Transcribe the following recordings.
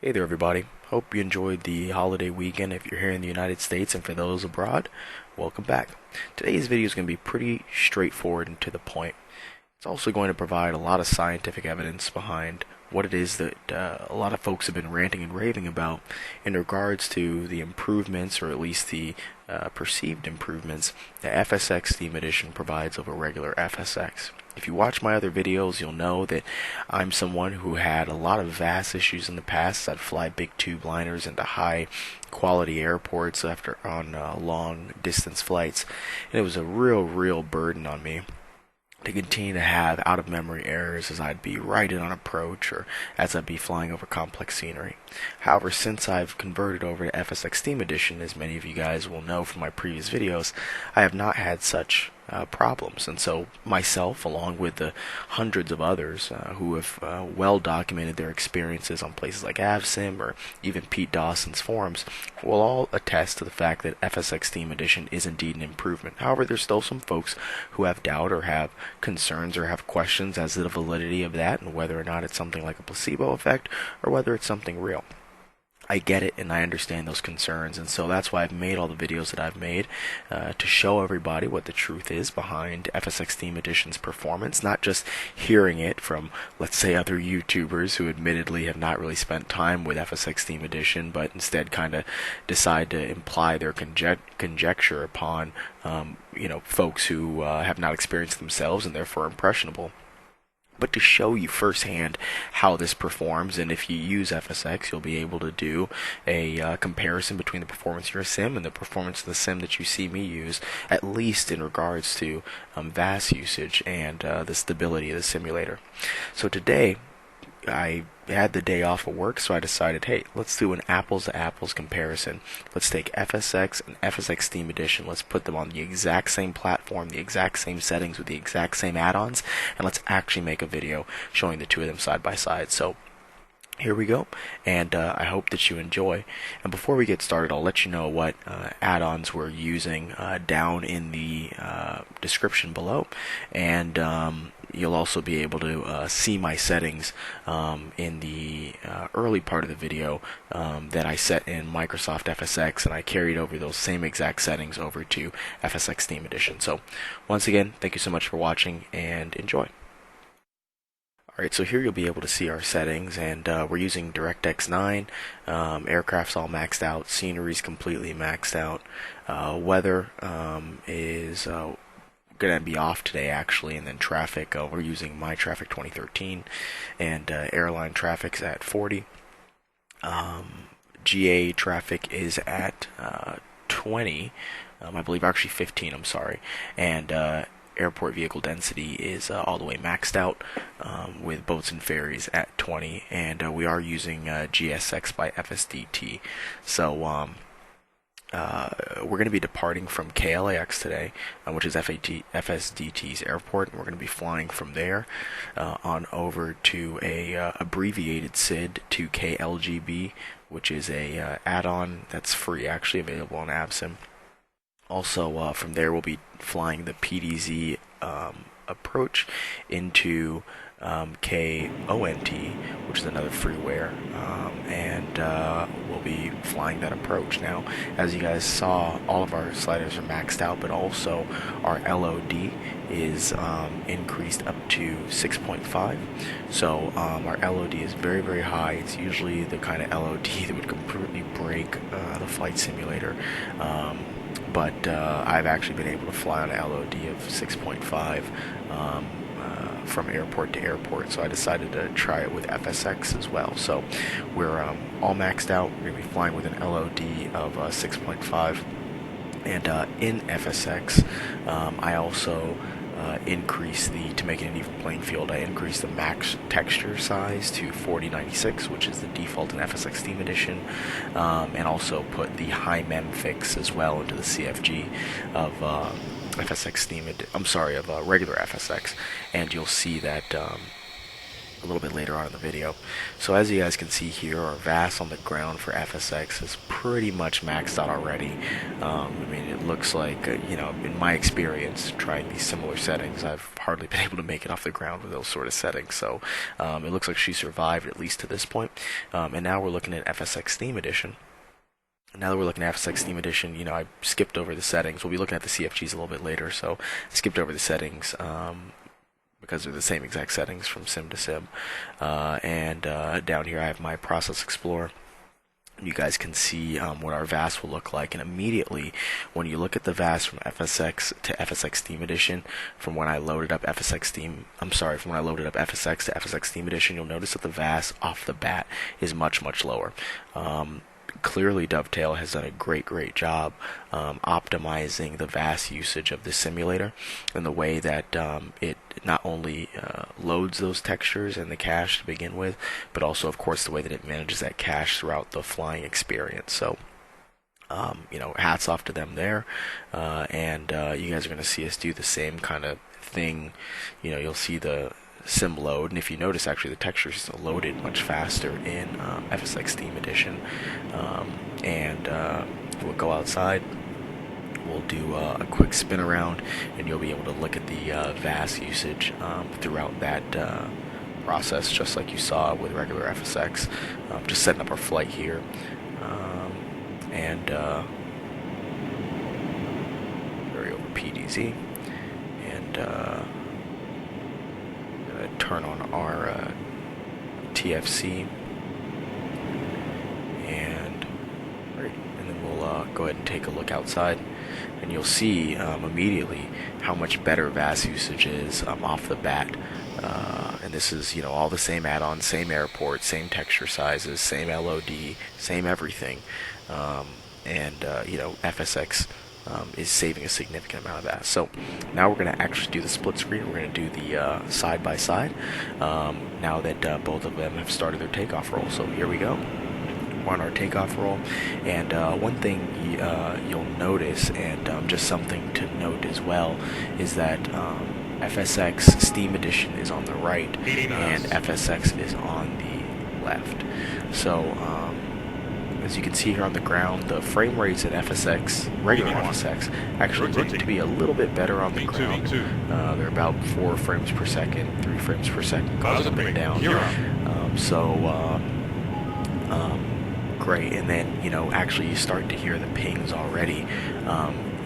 Hey there, everybody. Hope you enjoyed the holiday weekend if you're here in the United States, and for those abroad, welcome back. Today's video is going to be pretty straightforward and to the point. It's also going to provide a lot of scientific evidence behind what it is that a lot of folks have been ranting and raving about in regards to the improvements, or at least the perceived improvements, that FSX Theme Edition provides over regular FSX. If you watch my other videos, you'll know that I'm someone who had a lot of vast issues in the past. I'd fly big tube liners into high quality airports after on long distance flights, and it was a real burden on me to continue to have out of memory errors as I'd be right in on approach or as I'd be flying over complex scenery. However, since I've converted over to FSX Theme Edition, as many of you guys will know from my previous videos, I have not had such problems. And so myself, along with the hundreds of others who have well documented their experiences on places like AvSim or even Pete Dawson's forums, will all attest to the fact that FSX Theme Edition is indeed an improvement. However, there's still some folks who have doubt or have concerns or have questions as to the validity of that and whether or not it's something like a placebo effect or whether it's something real. I get it and I understand those concerns, and so that's why I've made all the videos that I've made to show everybody what the truth is behind FSX Theme Edition's performance, not just hearing it from, let's say, other YouTubers who admittedly have not really spent time with FSX Theme Edition, but instead kind of decide to imply their conjecture upon folks who have not experienced themselves and therefore impressionable, but to show you firsthand how this performs. And if you use FSX, you'll be able to do a comparison between the performance of your sim and the performance of the sim that you see me use, at least in regards to VAS usage and the stability of the simulator. So today, I had the day off of work, so I decided, hey, let's do an apples to apples comparison. Let's take FSX and FSX Theme Edition, let's put them on the exact same platform, the exact same settings with the exact same add-ons, and let's actually make a video showing the two of them side by side. So here we go, and I hope that you enjoy. And before we get started, I'll let you know what add-ons we're using down in the description below, and you'll also be able to see my settings in the early part of the video that I set in Microsoft FSX, and I carried over those same exact settings over to FSX Theme Edition. So once again, thank you so much for watching, and enjoy. Alright, so here you'll be able to see our settings, and we're using DirectX 9, aircraft's all maxed out, scenery's completely maxed out, weather is going to be off today actually, and then traffic, we're using My Traffic 2013, and airline traffic's at 40, GA traffic is at 20, I believe actually 15, I'm sorry, and airport vehicle density is all the way maxed out, with boats and ferries at 20, and we are using GSX by FSDT. So we're going to be departing from KLAX today, which is FSDT's airport, and we're going to be flying from there on over to a abbreviated SID to KLGB, which is a add-on that's free, actually available on AvSim. Also, from there we'll be flying the PDZ approach into KONT, which is another freeware, and we'll be flying that approach. Now, as you guys saw, all of our sliders are maxed out, but also our LOD is increased up to 6.5. So our LOD is very high. It's usually the kind of LOD that would completely break the flight simulator. But I've actually been able to fly on an LOD of 6.5 from airport to airport, so I decided to try it with FSX as well. So we're all maxed out. We're going to be flying with an LOD of 6.5, and in FSX I also to make it an even playing field, I increased the max texture size to 4096, which is the default in FSX Theme Edition, and also put the high mem fix as well into the CFG of FSX Theme. I'm sorry, of regular FSX, and you'll see that a little bit later on in the video. So as you guys can see here, our VAS on the ground for FSX is pretty much maxed out already. I mean, it looks like, in my experience, trying these similar settings, I've hardly been able to make it off the ground with those sort of settings. So it looks like she survived at least to this point. And now we're looking at FSX Steam Edition. Now that we're looking at FSX Steam Edition, I skipped over the settings. We'll be looking at the CFGs a little bit later, so I skipped over the settings because they're the same exact settings from sim to sim. And down here I have my Process Explorer. You guys can see what our VAS will look like, and immediately when you look at the VAS from FSX to FSX Steam Edition, from when I loaded up FSX to FSX Steam Edition, you'll notice that the VAS off the bat is much lower. Clearly Dovetail has done a great job optimizing the VAS usage of the simulator and the way that it not only loads those textures in the cache to begin with, but also of course the way that it manages that cache throughout the flying experience. So hats off to them there, and you guys are going to see us do the same kind of thing. You'll see the sim load, and if you notice, actually the textures loaded much faster in FSX Steam Edition. We'll go outside, we'll do a quick spin around, and you'll be able to look at the VAS usage throughout that process, just like you saw with regular FSX. Just setting up our flight here, very over PDZ, and turn on our TFC, and then we'll go ahead and take a look outside, and you'll see immediately how much better VAS usage is off the bat. And this is all the same add-ons, same airport, same texture sizes, same LOD, same everything, FSX is saving a significant amount of that. So now we're going to actually do the split screen. We're going to do the side by side now that both of them have started their takeoff roll. So here we go. We're on our takeoff roll, and one thing you'll notice, and just something to note as well, is that FSX Steam Edition is on the right and FSX is on the left. So as you can see here on the ground, the frame rates at FSX, regular FSX, actually look to be a little bit better on the ground. They're about 4 frames per second, 3 frames per second, goes up and down. Great. And then, actually you start to hear the pings already,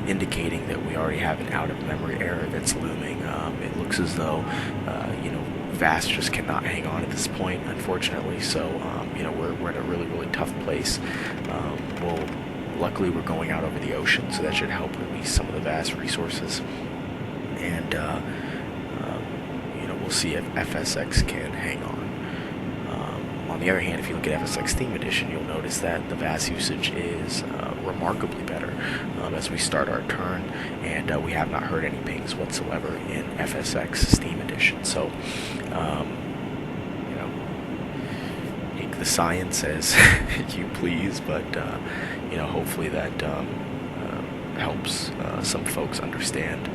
indicating that we already have an out-of-memory error that's looming. It looks as though, VAS just cannot hang on at this point, unfortunately. So, we're in a really tough place. Luckily, we're going out over the ocean, so that should help release some of the VAS resources. And, we'll see if FSX can hang on. On the other hand, if you look at FSX Steam Edition, you'll notice that the VAS usage is remarkably better as we start our turn, and we have not heard any pings whatsoever in FSX Steam Edition. So, take the science as you please, but hopefully that helps some folks understand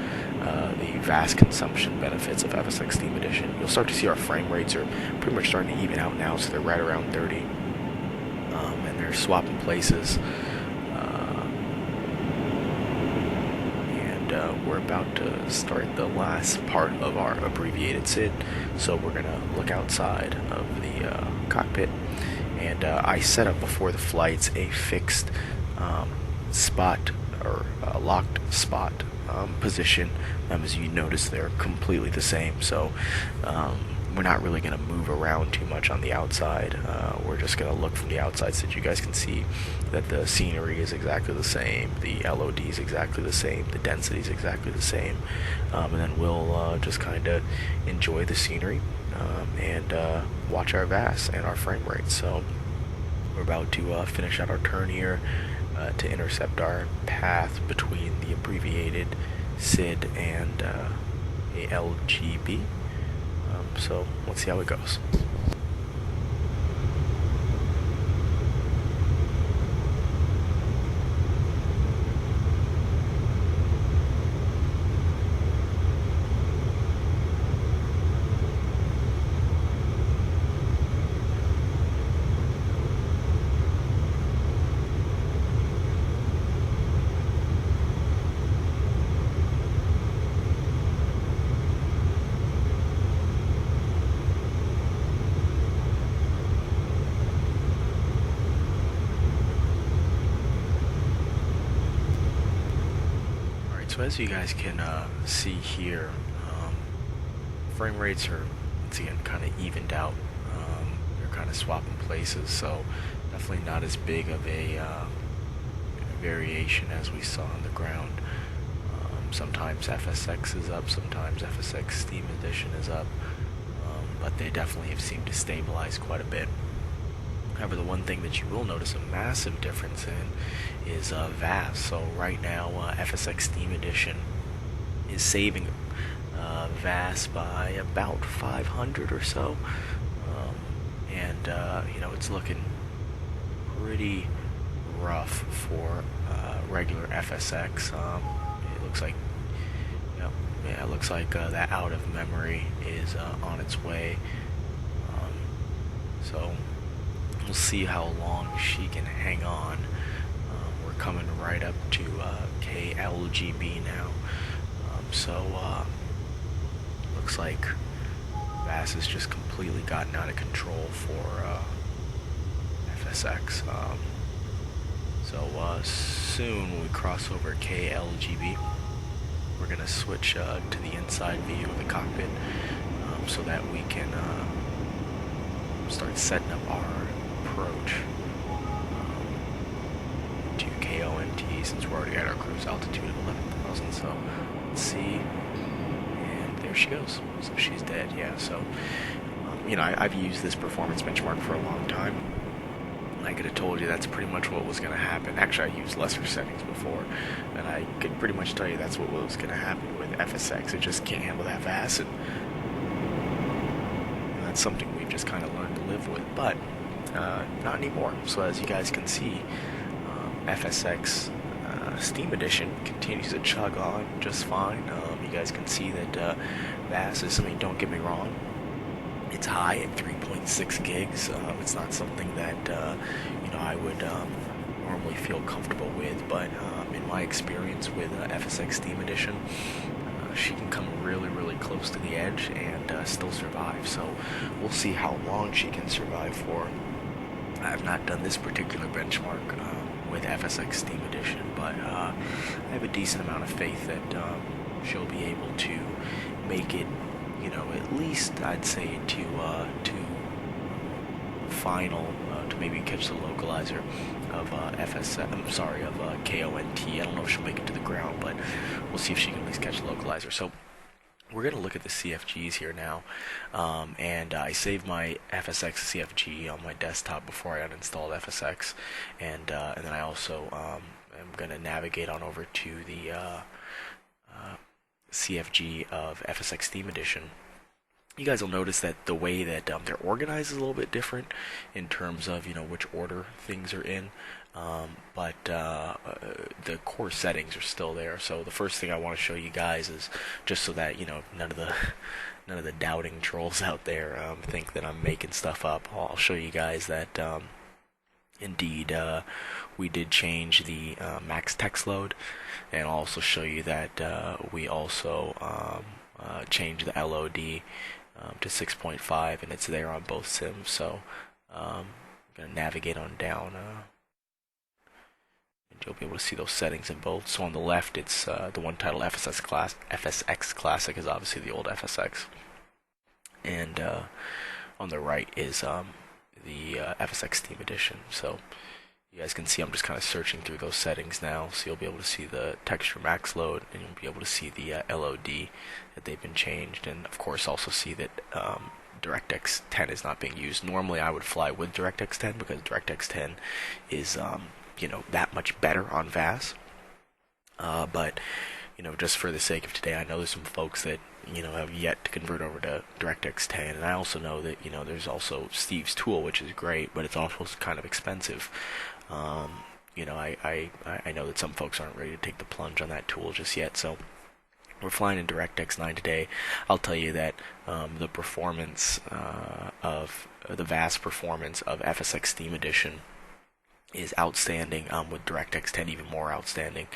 the vast consumption benefits of FSX Steam Edition. You'll start to see our frame rates are pretty much starting to even out now, so they're right around 30, and they're swapping places. We're about to start the last part of our abbreviated SID, so we're going to look outside of the cockpit, and I set up before the flights a fixed spot, or locked spot position. As you notice, they're completely the same, so we're not really going to move around too much on the outside. We're just going to look from the outside so that you guys can see that the scenery is exactly the same, the LOD is exactly the same, the density is exactly the same, and then we'll just kind of enjoy the scenery and watch our VAS and our frame rate. So we're about to finish out our turn here to intercept our path between the abbreviated SID and ALGB. So let's see how it goes. So as you guys can see here, frame rates are once again kind of evened out. They're kind of swapping places, so definitely not as big of a variation as we saw on the ground. Sometimes FSX is up, sometimes FSX Steam Edition is up, but they definitely have seemed to stabilize quite a bit. However, the one thing that you will notice a massive difference in is VAS. So right now, FSX Steam Edition is saving VAS by about 500 or so, and it's looking pretty rough for regular FSX. It looks like, it looks like that out of memory is on its way. So we'll see how long she can hang on. We're coming right up to KLGB now. Looks like VAS has just completely gotten out of control for FSX. Soon when we cross over KLGB, we're going to switch to the inside view of the cockpit so that we can start setting up our approach to KONT, since we're already at our cruise altitude of 11,000. So let's see, and there she goes. So she's dead. Yeah. So I've used this performance benchmark for a long time. I could have told you that's pretty much what was going to happen. Actually, I used lesser settings before, and I could pretty much tell you that's what was going to happen with FSX. It just can't handle that VAS, and that's something we've just kind of learned to live with. But not anymore. So as you guys can see, FSX Steam Edition continues to chug on just fine. You guys can see that VAS is, don't get me wrong, it's high at 3.6 gigs. It's not something that I would normally feel comfortable with, but in my experience with FSX Steam Edition, she can come really, really close to the edge and still survive. So we'll see how long she can survive for. I have not done this particular benchmark with FSX Steam Edition, but I have a decent amount of faith that she'll be able to make it, at least I'd say to final, to maybe catch the localizer of KONT. I don't know if she'll make it to the ground, but we'll see if she can at least catch the localizer. So we're going to look at the CFGs here now, and I saved my FSX CFG on my desktop before I uninstalled FSX, and then I also am going to navigate on over to the CFG of FSX Steam Edition. You guys will notice that the way that they're organized is a little bit different in terms of which order things are in, but the core settings are still there. So the first thing I want to show you guys is, just so that none of the doubting trolls out there think that I'm making stuff up, I'll show you guys that indeed we did change the max text load, and I'll also show you that we also changed the LOD to 6.5, and it's there on both sims. So I'm going to navigate on down, and you'll be able to see those settings in both. So on the left, it's the one titled FSX Classic is obviously the old FSX, and on the right is the FSX Steam Edition. So you guys can see I'm just kind of searching through those settings now, so you'll be able to see the texture max load, and you'll be able to see the LOD that they've been changed, and of course also see that DirectX 10 is not being used. Normally I would fly with DirectX 10 because DirectX 10 is that much better on VAS, but just for the sake of today, I know there's some folks that have yet to convert over to DirectX 10, and I also know that there's also Steve's tool, which is great, but it's also kind of expensive. I know that some folks aren't ready to take the plunge on that tool just yet, so we're flying in DirectX 9 today. I'll tell you that the performance of the VAS performance of FSX Steam Edition is outstanding, with DirectX 10 even more outstanding.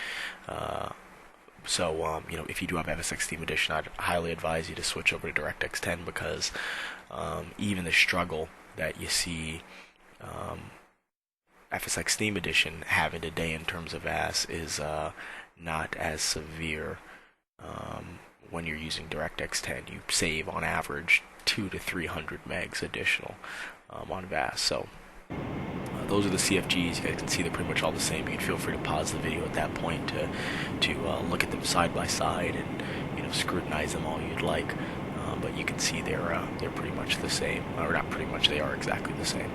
So if you do have FSX Steam Edition, I'd highly advise you to switch over to DirectX 10, because even the struggle that you see FSX Steam Edition having today in terms of VAS is not as severe when you're using DirectX 10. You save on average 2 to 300 megs additional on VAS. So those are the CFGs. You guys can see they're pretty much all the same. You can feel free to pause the video at that point to look at them side by side and scrutinize them all you'd like. But you can see they're pretty much the same, or not pretty much. They are exactly the same.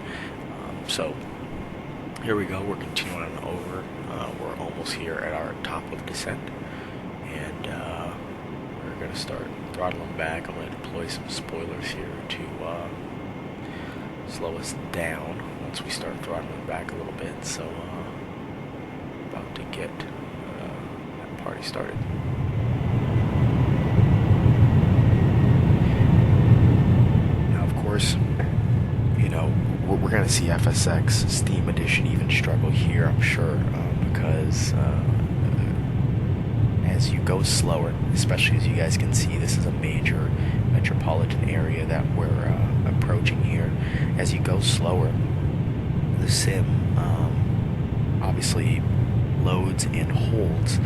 So here we go. We're continuing on over. We're almost here at our top of descent, and we're gonna start throttling back. I'm gonna deploy some spoilers here to slow us down once we start throttling back a little bit. So about to get that party started. Now, of course, we're going to see FSX Steam Edition even struggle here, I'm sure, because as you go slower, especially as you guys can see, this is a major metropolitan area that we're approaching here. As you go slower, the sim obviously loads and holds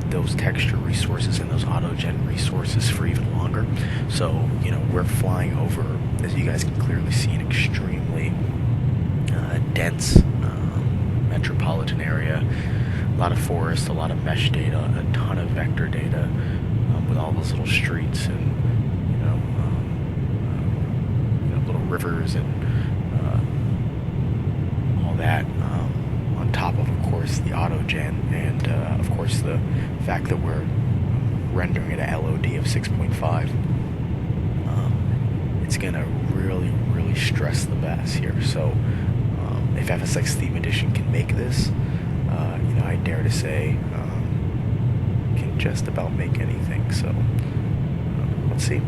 those texture resources and those autogen resources for even longer. So, we're flying over, as you guys can clearly see, an extremely dense metropolitan area. A lot of forest, a lot of mesh data, a ton of vector data with all those little streets and little rivers and all that. On top of course, the autogen and of course the fact that we're rendering it a LOD of 6.5. It's gonna really stress the bass here. So if FSX Theme Edition can make this, I dare to say can just about make anything. So let's see.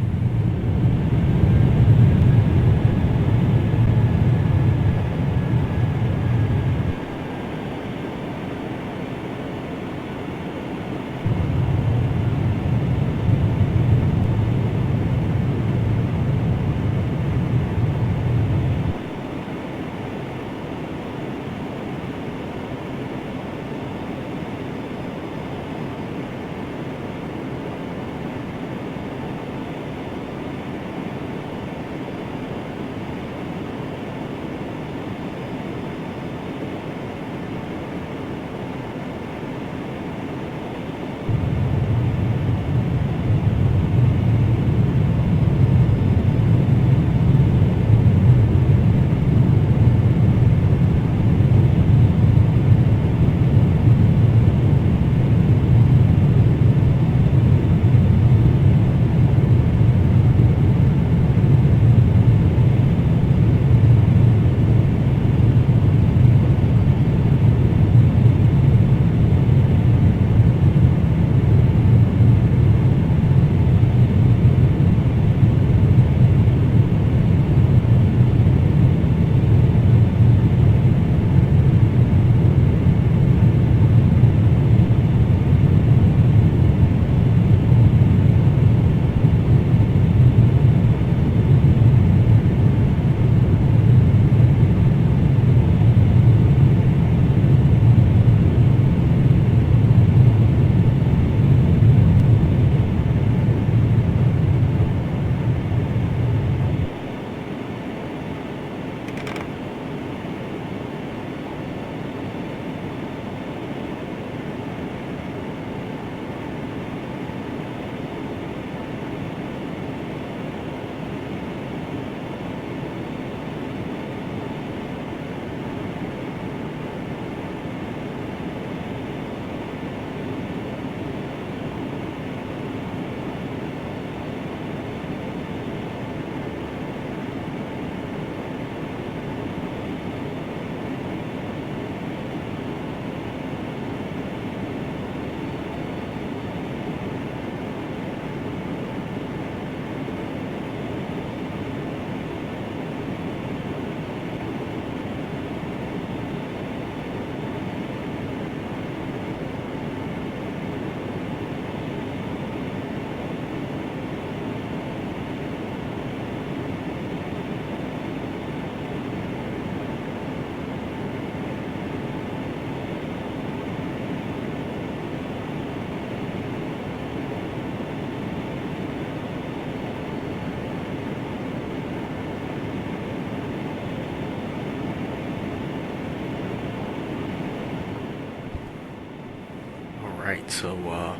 Alright, so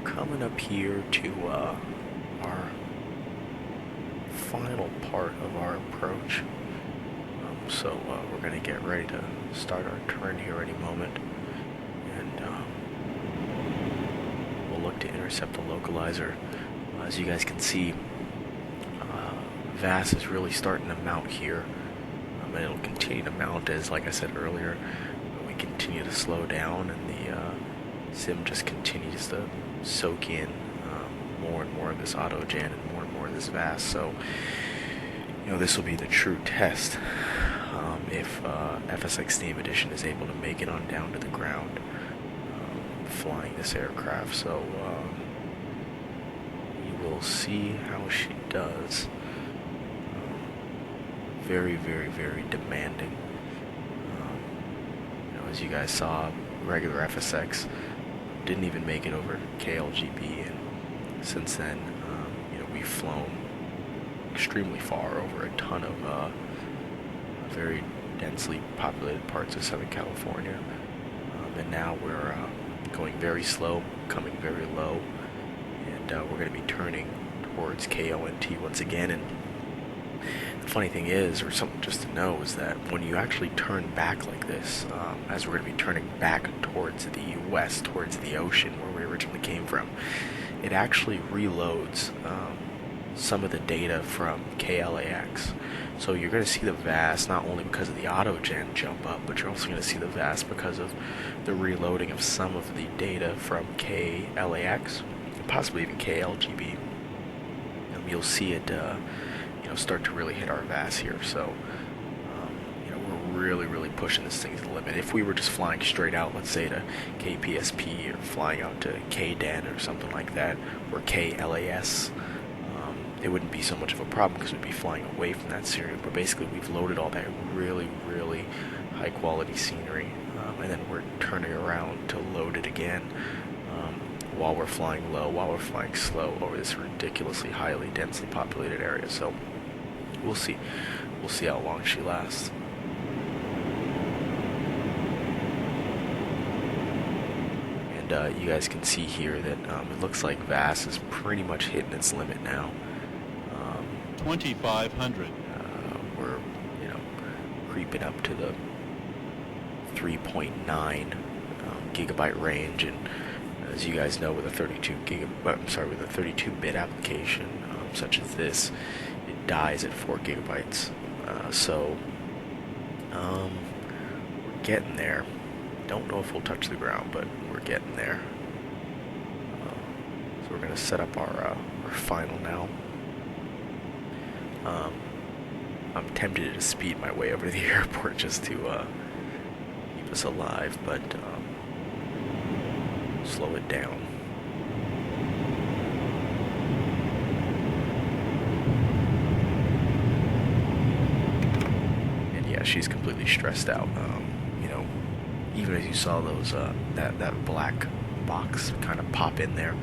coming up here to our final part of our approach. So we're going to get ready to start our turn here any moment. And we'll look to intercept the localizer. As you guys can see, VAS is really starting to mount here. And it'll continue to mount as, like I said earlier, we continue to slow down and the sim just continues to soak in more and more of this auto-gen and more of this VAS. So, you know, this will be the true test if FSX Steam Edition is able to make it on down to the ground flying this aircraft. So we will see how she does. Very, very, very demanding. You know, as you guys saw, regular FSX didn't even make it over KLGB, and since then, you know, we've flown extremely far over a ton of very densely populated parts of Southern California, and now we're going very slow, coming very low, and we're going to be turning towards KONT once again. And the funny thing is, or something just to know, is that when you actually turn back like this, as we're going to be turning back towards the west, towards the ocean where we originally came from, it actually reloads some of the data from KLAX. So you're going to see the VAS not only because of the auto-gen jump up, but you're also going to see the VAS because of the reloading of some of the data from KLAX, and possibly even KLGB. And you'll see it you know, start to really hit our VAS here. So you know, we're really pushing this thing to the limit. If we were just flying straight out, let's say to KPSP, or flying out to KDEN or something like that, or KLAS, it wouldn't be so much of a problem because we'd be flying away from that scenery. But basically, we've loaded all that really high quality scenery, and then we're turning around to load it again while we're flying low, while we're flying slow over this ridiculously highly densely populated area. So we'll see how long she lasts. And you guys can see here that it looks like VAS is pretty much hitting its limit now. 2,500. We're, you know, creeping up to the 3.9 gigabyte range, and as you guys know, with a 32-bit application such as this, it dies at 4 gigabytes. So we're getting there. Don't know if we'll touch the ground, but we're getting there. So we're gonna set up our final now. I'm tempted to speed my way over to the airport just to keep us alive, but slow it down. And yeah, she's completely stressed out. You know, even as you saw those that black box kind of pop in there.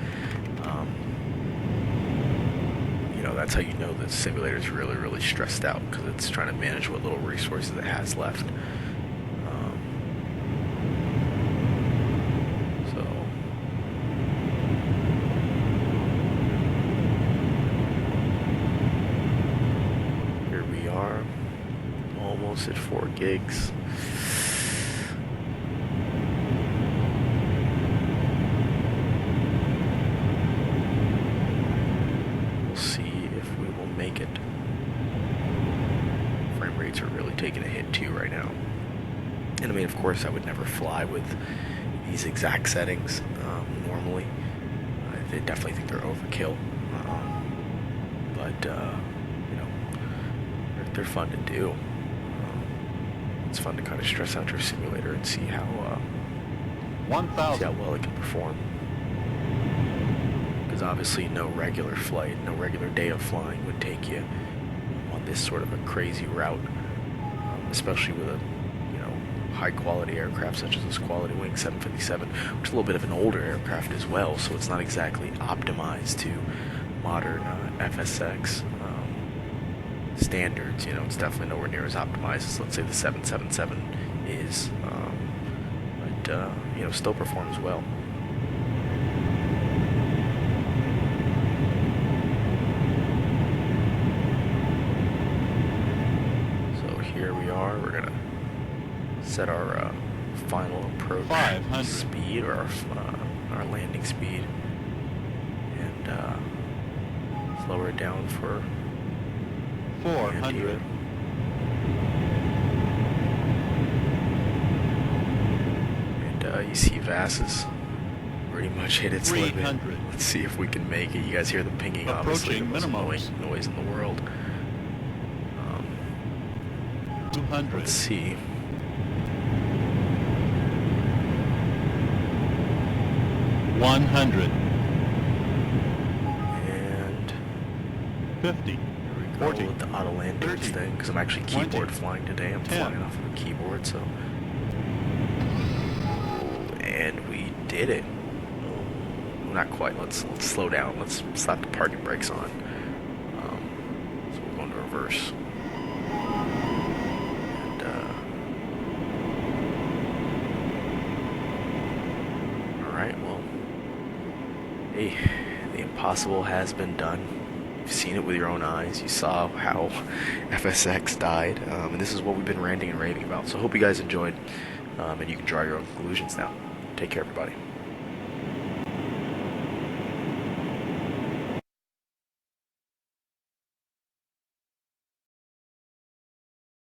You know, that's how you know the simulator is really stressed out, because it's trying to manage what little resources it has left. So here we are, almost at 4 gigs. Are really taking a hit too right now. And I mean, of course, I would never fly with these exact settings normally. I definitely think they're overkill. But you know, they're fun to do. It's fun to kind of stress out your simulator and see how well it can perform. Because obviously, no regular flight, no regular day of flying would take you on this sort of a crazy route. Especially with a, you know, high quality aircraft such as this Quality Wing 757, which is a little bit of an older aircraft as well, so it's not exactly optimized to modern FSX standards. You know, it's definitely nowhere near as optimized as, let's say, the 777 is, but you know, still performs well. set our final approach 500. speed, or our landing speed, and slow it down for 400. And you see Vass's pretty much hit its limit. 300. Let's see if we can make it. You guys hear the pinging, obviously, the most annoying noise in the world. 200. Let's see. 100. And 50. go 40. with the auto landings 30, thing, because I'm actually 20, keyboard flying today. I'm 10. flying off of a keyboard, so. And we did it. Not quite. Let's slow down. Let's slap the parking brakes on. So we're going to reverse. And all right. Well, hey, the impossible has been done. You've seen it with your own eyes. You saw how FSX died, and this is what we've been ranting and raving about. So I hope you guys enjoyed, and you can draw your own conclusions now. Take care, everybody.